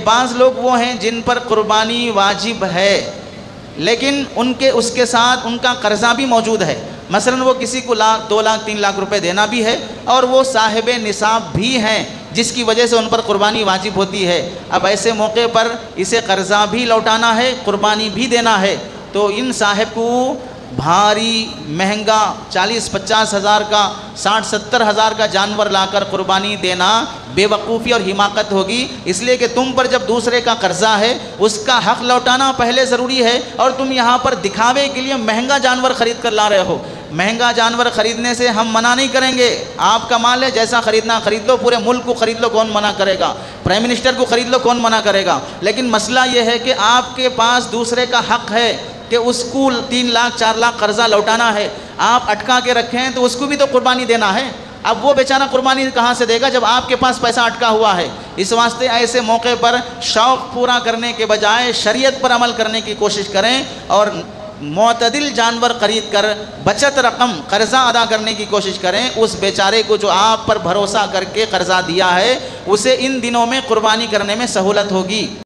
بعض لوگ وہ ہیں جن پر قربانی واجب ہے لیکن اس کے ساتھ ان کا قرضہ بھی موجود ہے. مثلا وہ کسی کو 2 لاکھ 3 لاکھ روپے دینا بھی ہے اور وہ صاحب نصاب بھی ہیں جس کی وجہ سے ان پر قربانی واجب ہوتی ہے. اب ایسے موقع پر اسے قرضہ بھی لوٹانا ہے، قربانی بھی دینا ہے، تو ان صاحب کو بھاری مہنگا 40-50 ہزار کا 60-70 ہزار کا جانور لا کر قربانی دینا بے وقوفی اور حماقت ہوگی. اس لیے کہ تم پر جب دوسرے کا قرضہ ہے اس کا حق لوٹانا پہلے ضروری ہے، اور تم یہاں پر دکھاوے کے لیے مہنگا جانور خرید کر لا رہے ہو. مہنگا جانور خریدنے سے ہم منع نہیں کریں گے، آپ کا مال ہے، جیسا خریدنا خرید لو، پورے ملک کو خرید لو، کون منع کرے گا؟ پرائم منسٹر کو خرید لو، کون منع کرے گا؟ لیکن مسئلہ یہ ہے کہ آپ کے پاس دوسرے کا حق ہے کہ اس کو 3 لاکھ 4 لاکھ قرضہ لوٹانا ہے، آپ اٹکا کے رکھے ہیں تو اس کو بھی تو قربانی دینا ہے. اب وہ بیچارہ قربانی کہاں سے دے گا جب آپ کے پاس پیسہ اٹکا ہوا ہے؟ اس واسطے ایسے موقع پر شوق پورا کرنے کے بجائے شریعت پر عمل کرنے کی کوشش کریں اور معتدل جانور خرید کر بچت رقم قرضہ ادا کرنے کی کوشش کریں. اس بیچارے کو جو آپ پر بھروسہ کر کے قرضہ دیا ہے اسے ان دنوں میں قربانی کرنے میں سہولت ہوگی.